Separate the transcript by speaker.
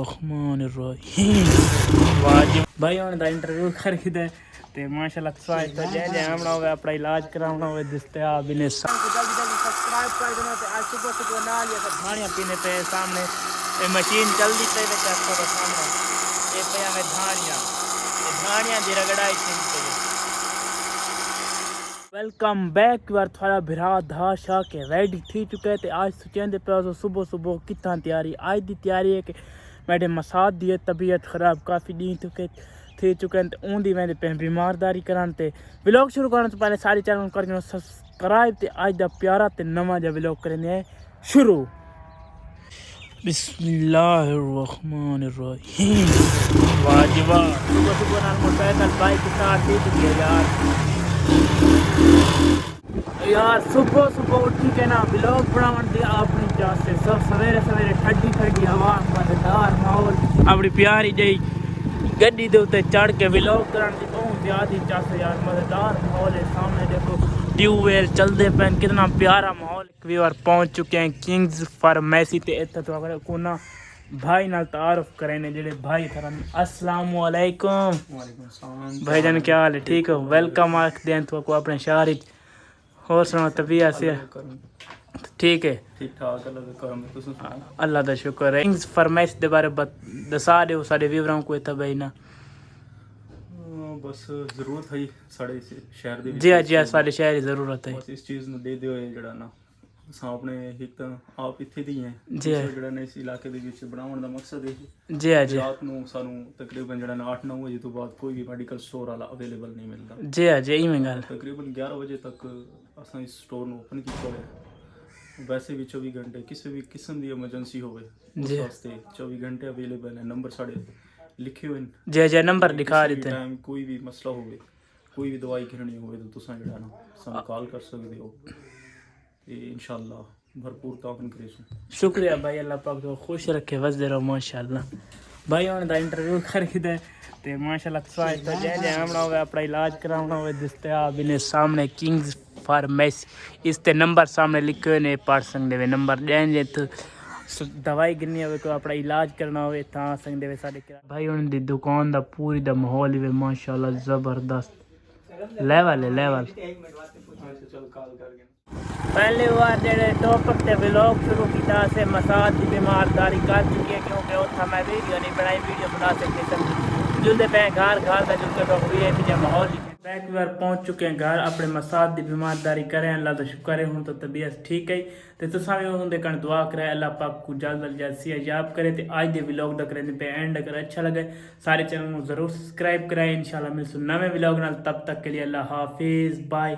Speaker 1: बिस्मिल्लाहिर्रहमानिर्रहीम। भाई ਹੁਣ ਦਾ ਇੰਟਰਵਿਊ ਕਰ ਕਿਤੇ ਤੇ ਮਾਸ਼ਾਅੱਲਾ ਸਵਾਇ ਤੋਂ ਜੇ ਆਉਣਾ ਹੋਵੇ ਆਪਣਾ ਇਲਾਜ ਕਰਾਉਣਾ ਹੋਵੇ ਦਸਤਿਆਬ ਨੇ जल्दी जल्दी सब्सक्राइब कर देना ते आज सुबह सुबह ना ये सब धानियां पीने पे सामने ये मशीन चलती पे ते चेक करो सामने ये पे हमें धानियां दी रगड़ाई चलती पे। वेलकम बैक यार थोड़ा भिरा धा शा के रेडी थी चुके थे आज सोचेंदे पे सुबह सुबह कितना तैयारी आज दी तैयारी है कि मेरे मसाद दी तबीयत खराब काफ़ी दी थी चुके हैं तो ऊँदी मैं पे बीमारदारी करान ते व्लॉग शुरू करने से पहले सारे चैनल कर सब्सक्राइब ते आज दा प्यारा ते नवा जा व्लॉग करने शुरू। बिस्मिल्लाहिर्रहमानिर्रहीम। वाजिबा सुबह सुबह नाल मोटरसाइकिल बाइक स्टार्ट थी चुकी है यार सुबह सुबह उठी के ना व्लॉग बनावन दी अपनी जात से सब सवेरे सवेरे ठंडी ठंडी हवा मजेदार माहौल अपनी प्यारी जई गड्डी दे उत्ते चढ़ के व्लॉग करन दी बहुत ज्यादा चास यार मजेदार माहौल है सामने देखो ट्यूबवेल चलते पे कितना प्यारा माहौल। एक बार पहुंच चुके हैं किंग्स फार्मेसी ते इत्थे तो अगर कोना भाई नाल तारुफ करें जेडे भाई थरन अस्सलाम वालेकुम।
Speaker 2: वालेकुम सलाम
Speaker 1: भाईजान क्या हाल है ठीक हो वेलकम आख दें तो को अपने शहर और सुनो तबीयत से ठीक है
Speaker 2: ठीक ठाक अल्लाह का करम है तुम
Speaker 1: अल्लाह का शुक्र है। किंग्स फार्मेसी के बारे दसा दो सारे व्यूअरां को इतना भाई ना
Speaker 2: बस जरूरत है साढ़े शहर दे
Speaker 1: जी जी सारे शहर की जरूरत है
Speaker 2: बस इस चीज़ ਨੂੰ ਦੇ ਦਿਓ ਜਿਹੜਾ ਨਾ ਅਸਾਂ ਆਪਣੇ ਇੱਕ ਤਾਂ ਆਪ ਇੱਥੇ ਦੀ ਹੈ
Speaker 1: ਜੀ
Speaker 2: ਜਿਹੜਾ ਨੇ ਇਸ ਇਲਾਕੇ ਦੇ ਵਿੱਚ ਬਣਾਉਣ ਦਾ ਮਕਸਦ ਹੈ
Speaker 1: ਜੀ ਜੀ
Speaker 2: ਰਾਤ ਨੂੰ ਸਾਨੂੰ ਤਕਰੀਬਨ ਜਿਹੜਾ ਨਾ 8-9 ਵਜੇ ਤੋਂ ਬਾਅਦ ਕੋਈ ਵੀ ਮੈਡੀਕਲ ਸਟੋਰ ਵਾਲਾ ਅਵੇਲੇਬਲ ਨਹੀਂ ਮਿਲਦਾ
Speaker 1: ਜੀ ਜੀ ਇਵੇਂ ਗੱਲ
Speaker 2: ਤਕਰੀਬਨ 11 ਵਜੇ ਤੱਕ ਅਸਾਂ ਇਸ ਸਟੋਰ ਨੂੰ ਓਪਨ ਕੀਤਾ ਹੋਇਆ ਵੈਸੇ ਵੀ 24 ਘੰਟੇ ਕਿਸੇ ਵੀ ਕਿਸਮ ਦੀ ਐਮਰਜੈਂਸੀ ਹੋਵੇ ਉਸ ਵਾਸਤੇ 24 ਘੰਟੇ ਅਵੇਲੇਬਲ ਹੈ। ਨੰਬਰ ਸਾਡੇ ਲਿਖੇ ਹੋਏ ਨੇ
Speaker 1: जी जी नंबर दिखा देते हैं
Speaker 2: ਟਾਈਮ ਕੋਈ ਵੀ ਮਸਲਾ ਹੋਵੇ ਕੋਈ ਵੀ ਦਵਾਈ ਖਿਰਣੀ ਹੋਵੇ ਤਾਂ ਤੁਸੀਂ ਜਿਹੜਾ ਨਾ ਸਾਨੂੰ ਕਾਲ ਕਰ ਸਕਦੇ ਹੋ ਤੇ ਇਨਸ਼ਾਅੱਲਾ ਭਰਪੂਰ ਤਾਵਨ ਕਰੀશું।
Speaker 1: शुक्रिया भाई अल्लाह पाक तो खुश रखे वसदे रहो माशाल्लाह। भाई ਹੁਣ ਦਾ ਇੰਟਰਵਿਊ ਕਰ ਕਿਤੇ ਤੇ ਮਾਸ਼ਾਅੱਲਾ ਸਵਾਇ ਤੋਂ ਜੇ ਆਉਣਾ ਹੋਵੇ ਆਪਣਾ ਇਲਾਜ ਕਰਾਉਣਾ ਹੋਵੇ ਦਸਤਿਆਬ ਨੇ ਸਾਹਮਣੇ ਕਿੰग्स फार्मेसी इस ते नंबर सामने लिखे हुए ने पढ़ सकते वे नंबर देंगे तो दवाई गिननी हो कोई अपना इलाज करना हो आ सकते वे साढ़े भाई उन्होंने दुकान का पूरी दा माहौल भी माशाल्लाह ज़बरदस्त लेवल है लेवल। पहले बार जेडे टॉपिक ते व्लॉग शुरू किया से मसाद की बीमारदारी कर चुकी है क्योंकि उत्था मैं वीडियो नहीं बनाई वीडियो बना सकते जुलते पे घर घर का जुलते तो भी माहौल बैक बार पहुंच चुके हैं घर अपने मसाद की बीमारदारी करें अल्लाह का शुक्र है हूँ तो तबीयत ठीक है तो तुसा भी उन्हें कण दुआ करे अल्लाह पाक को जल्द जल्द सेहतयाब करे तो आज के व्लॉग का करें पे एंड अगर अच्छा लगे सारे चैनल को जरूर सब्सक्राइब कराएं इंशाल्लाह मिलसूँ नवे व्लॉग नाल तब तक के लिए अल्लाह हाफिज़ बाय।